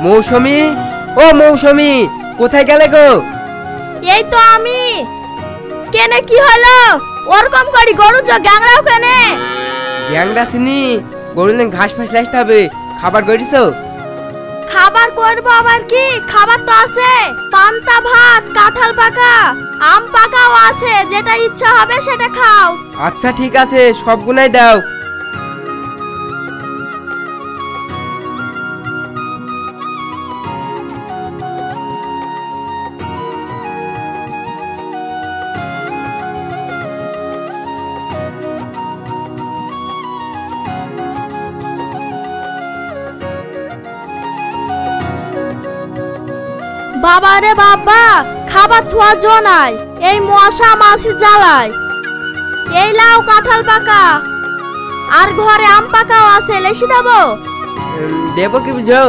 মৌসুমী, ও মৌসুমী, কোথায় গেলে গো? এই তো আমি। কেনে কি হলো? ওরকম করি গরু চ গ্যাংরাও কেনে? গ্যাংরা চিনি, গরু ঘাস ফাঁস লাইতে হবে। খাবার করিছো? খাবার করবো আবার কি, খাবার তো আছে। পান্তা ভাত, কাঁঠাল পাকা, আম পাকাও আছে, যেটা ইচ্ছা হবে সেটা খাও। আচ্ছা ঠিক আছে, সবগুলাই দাও। বাবা রে বাবা, খাবার থোয়া জো নাই, এই মশা মাছি জ্বালায়। এই লাও কাঁঠাল পাকা, আর ঘরে আম পাকাও আছে, লেসি দেবো? দেবো কি বুঝো,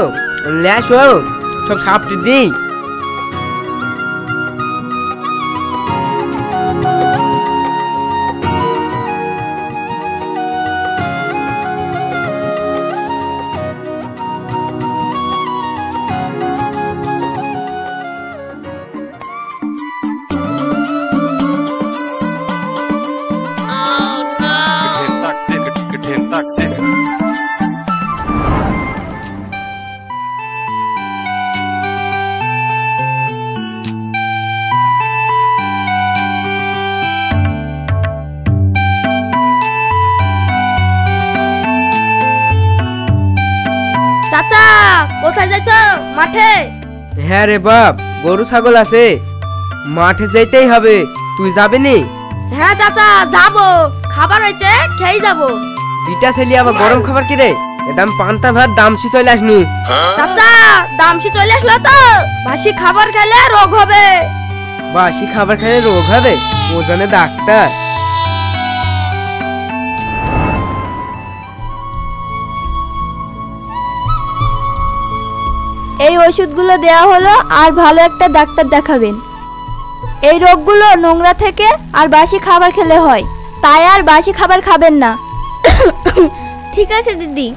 লেসো সব সাপটি দিই। চাচা কোথায় যাচ্ছ? মাঠে? হ্যাঁ রে বাপ, গরু ছাগল আছে, মাঠে যেতেই হবে। তুই যাবি নি? হ্যাঁ চাচা যাবো, খাবার হয়েছে, খেয়ে যাবো। বিটা ছেলে আবার গরম খাবার কি রে? এদাম পান্তা ভাত দামসি চলে আসনু। চাচা দামসি চলে আসলো তো, বাসি খাবার খেলে রোগ হবে। বাসি খাবার খেলে রোগ হবে? ও জানে ডাক্তার। এই ওষুধগুলো দেয়া হলো, আর ভালো একটা ডাক্তার দেখাবেন। এই রোগগুলো নোংরা থেকে আর বাসি খাবার খেলে হয়, তাই আর বাসি খাবার খাবেন না। ঠিক আছে দিদি।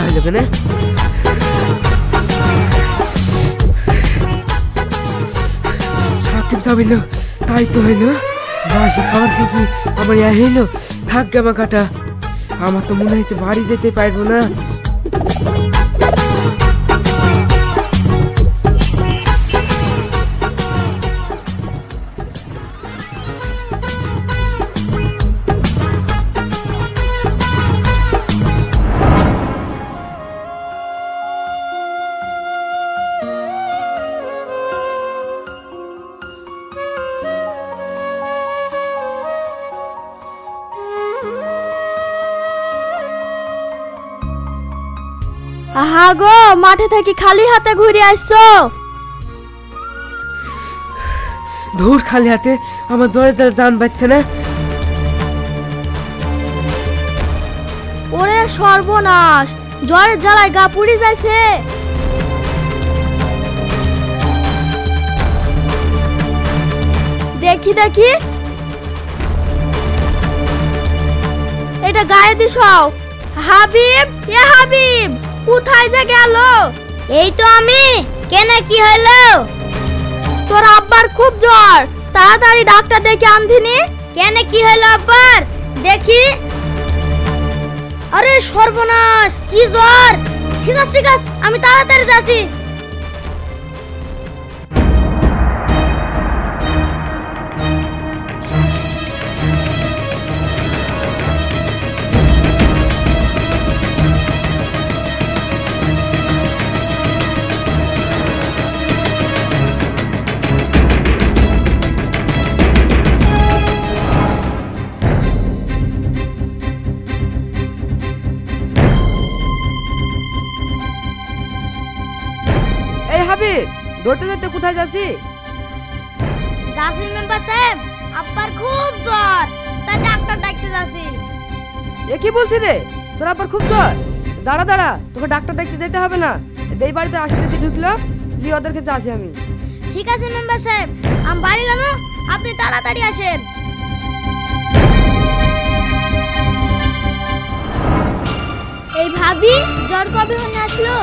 হলো কেন? সাকিব যাবিল, তাই তো হইলো। বাসি খাবার খেয়ে আমার ইয়া হইলো। থাক গামা কাটা, আমার তো মনে হয়েছে বাড়ি যেতে পারবো না। আহা গো, মাঠে থেকে খালি হাতে ঘুরে আসছো? ধুর, খালি হাতে আমার জ্বরে জ্বরে জান পাচ্ছে না। ওরে সর্বনাশ, জ্বরের জ্বালায় গা পুড়ে যাইছে। দেখি দেখি, এটা গায়ে দিস। হাবিব, এ হাবিব, কোথায় যে গেল? এই তো আমি। কেন কি হলো? তোর আব্বার খুব জ্বর, তাড়াতাড়ি ডাক্তার ডেকে আনধিনি। কেন কি হলো আব্বার? দেখি। আরে সর্বনাশ, কি জ্বর! ঠিক আছে ঠিক আছে, আমি তাড়াতাড়ি যাচ্ছি। ধরতে ধরতে কোথায় যাচ্ছি? যাচ্ছি মেম্বার সাহেব, আব্বার খুব জ্বর, তাই ডাক্তার ডাকতে যাচ্ছি। এ কি বলছিস রে? তোর আবার খুব জ্বর? দাঁড়া দাঁড়া, তোকে ডাক্তার দেখতে যেতে হবে না। এই বাড়িতে আসতে ঢুকলো, লি ওদের কাছে আসি আমি। ঠিক আছে মেম্বার সাহেব, আমি বাড়ি গেল, আপনি তাড়াতাড়ি আসেন। এই ভাবি জ্বর কবে হয়ে আসলো?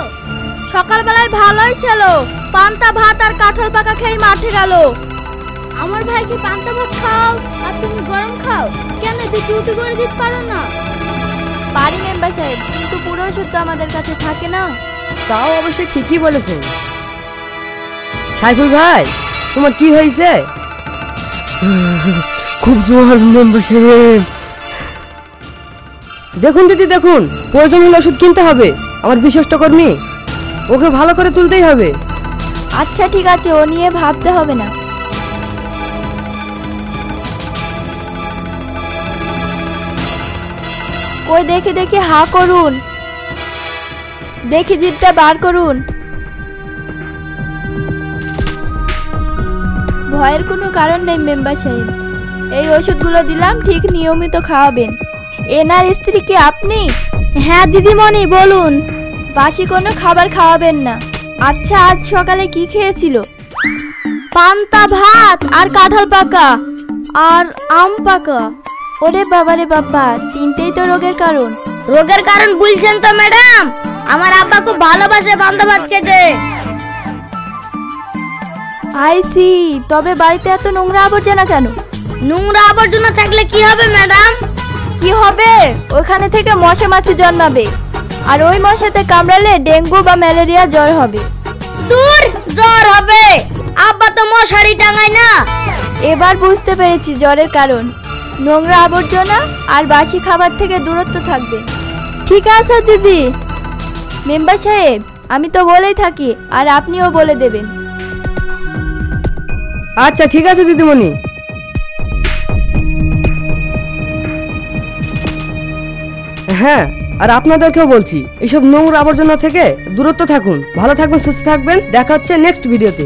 সকালবেলায় ভালোই ছিল, পান্তা ভাত আর কাঁঠাল পাকা খেয়ে মাঠে গেল। আমার ভাইকে পান্তা ভাত খাও আর তুমি গরম খাও, কেন দুটো রুটি করে দিতে পারো না? পারি মেম্বার সাহেব, কিন্তু পুরো ওষুধ তো আমাদের কাছে থাকে না। তাও অবশ্যই ঠিকই বলেছেন। সাইফুল ভাই, তোমার কি হয়েছে? খুব জ্বর মেম্বার সাহেব। দেখুন দিদি দেখুন, প্রয়োজন হলে ওষুধ কিনতে হবে। আমার বিশ্বস্ত কর্মী, ওকে ভালো করে তুলতেই হবে। আচ্ছা ঠিক আছে, ও নিয়ে ভাবতে হবে না। কই দেখে দেখে হা করুন, দেখি জিভটা বার করুন। ভয়ের কোনো কারণ নেই মেম্বার সাহেব, এই ওষুধগুলো দিলাম, ঠিক নিয়মিত খাওয়াবেন। এনার স্ত্রী কি আপনি? হ্যাঁ দিদিমণি বলুন। বাসি কোনো খাবার খাওয়াবেন না। আচ্ছা আজ সকালে কি খেয়েছিল? পান্তা ভাত আর কাঁঠাল পাকা আর আম পাকা। ওরে বাবা রে বাবা, তিনটেই তো রোগের কারণ। রোগের কারণ বলছেন তো ম্যাডাম? আমার আব্বা খুব ভালোবাসে পান্তা ভাত খেতে। আইসি, তবে বাড়িতে এত নোংরা আবর্জনা কেন? নোংরা আবর্জনা থাকলে কি হবে ম্যাডাম? কি হবে? ওখানে থেকে মশা মাছি জন্মাবে, আর ওই মশাতে কামড়ালে ডেঙ্গু বা ম্যালেরিয়া জ্বর হবে। দূর, জ্বর হবে? আব্বা তো মশারি টাঙায় না। এবার বুঝতে পেরেছি জ্বরের কারণ। নোংরা আবর্জনা আর বাসি খাবার থেকে দূরত্ব থাকবে। ঠিক আছে দিদি। মেম্বার সাহেব, আমি তো বলেই থাকি, আর আপনিও বলে দেবেন। আচ্ছা ঠিক আছে দিদিমণি। হ্যাঁ, আর আপনাদেরকেও বলছি, এইসব নোংরা আবর্জনা থেকে দূরত্ব থাকুন। ভালো থাকবেন, সুস্থ থাকবেন। দেখা হচ্ছে নেক্সট ভিডিওতে।